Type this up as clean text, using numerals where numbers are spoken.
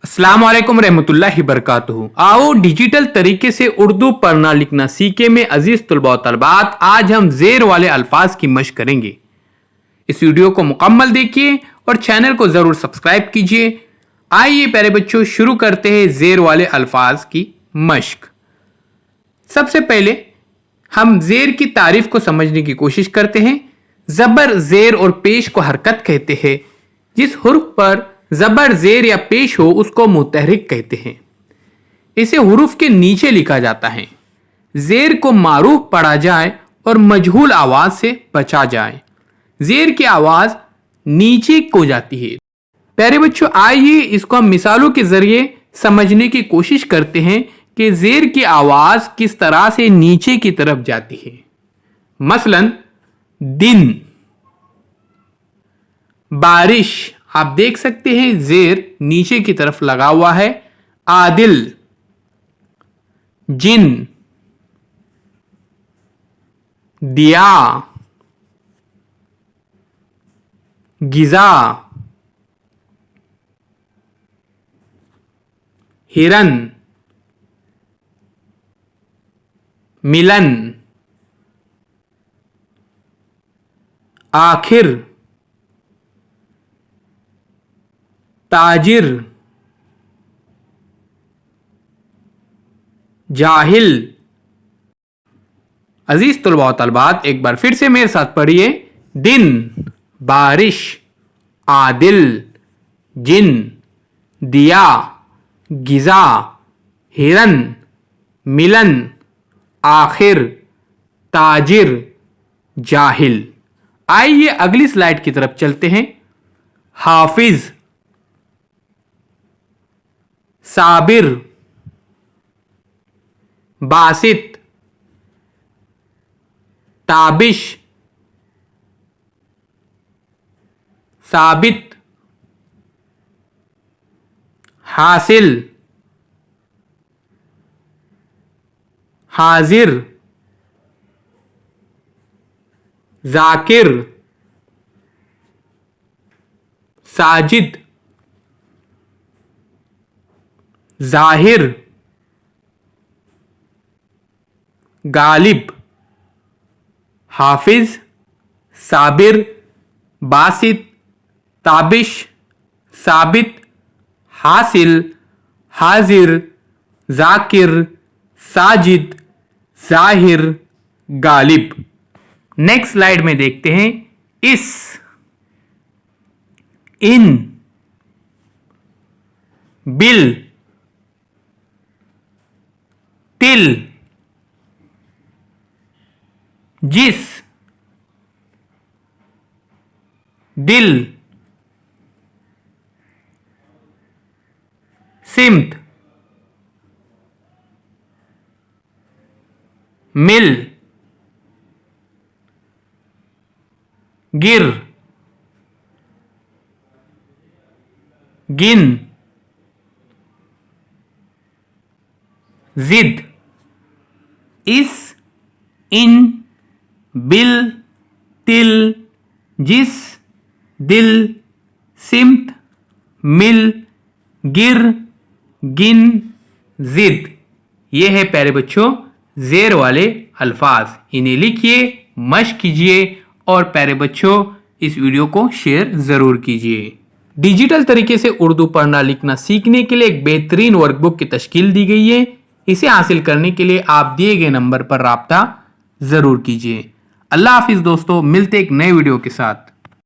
अस्सलाम वालेकुम रहमतुल्लाहि बरकातुहू। आओ डिजिटल तरीके से उर्दू पढ़ना लिखना सीखे में अजीज तलबा व तलबात, आज हम जेर वाले अल्फाज की मशक करेंगे। इस वीडियो को मुकम्मल देखिए और चैनल को जरूर सब्सक्राइब कीजिए। आइए प्यारे बच्चों शुरू करते हैं जेर वाले अल्फाज की मशक। सबसे पहले हम जेर की तारीफ को समझने की कोशिश करते हैं। जबर, जेर और पेश को हरकत कहते हैं। जिस हुर्फ पर जबर, जेर या पेश हो उसको मुतहरिक कहते हैं। इसे हुरूफ के नीचे लिखा जाता है। जेर को मारूफ पढ़ा जाए और मजहूल आवाज से बचा जाए। जेर की आवाज नीचे को जाती है। प्यारे बच्चों, आइए इसको हम मिसालों के जरिए समझने की कोशिश करते हैं कि जेर की आवाज किस तरह से नीचे की तरफ जाती है। मसलन दिन, बारिश, आप देख सकते हैं जेर नीचे की तरफ लगा हुआ है। आदिल, जिन, दिया, गिजा, हिरन, मिलन, आखिर, ताजिर, जाहिल। अजीज तलबा व तलबात, एक बार फिर से मेरे साथ पढ़िए। दिन, बारिश, आदिल, जिन, दिया, गिजा, हिरन, मिलन, आखिर, ताजिर, जाहिल। आइए अगली स्लाइड की तरफ चलते हैं। हाफिज, साबिर, बासित, ताबिश, साबित, हासिल, हाजिर, जाकिर, साजिद, जाहिर, गालिब। हाफिज, साबिर, बासित, ताबिश, साबित, हासिल, हाजिर, जाकिर, साजिद, जाहिर, गालिब। नेक्स्ट स्लाइड में देखते हैं। इस, इन, बिल, तिल, जिस, दिल, सिमत, मिल, गिर, गिन, जिद। इस, इन, बिल, तिल, जिस, दिल, सिमत, मिल, गिर, गिन, जिद। ये है प्यारे बच्चों जेर वाले अल्फाज। इन्हें लिखिए, मशक कीजिए और प्यारे बच्चों इस वीडियो को शेयर जरूर कीजिए। डिजिटल तरीके से उर्दू पढ़ना लिखना सीखने के लिए एक बेहतरीन वर्कबुक की तश्कील दी गई है। इसे हासिल करने के लिए आप दिए गए नंबर पर राब्ता जरूर कीजिए। अल्लाह हाफिज दोस्तों, मिलते एक नए वीडियो के साथ।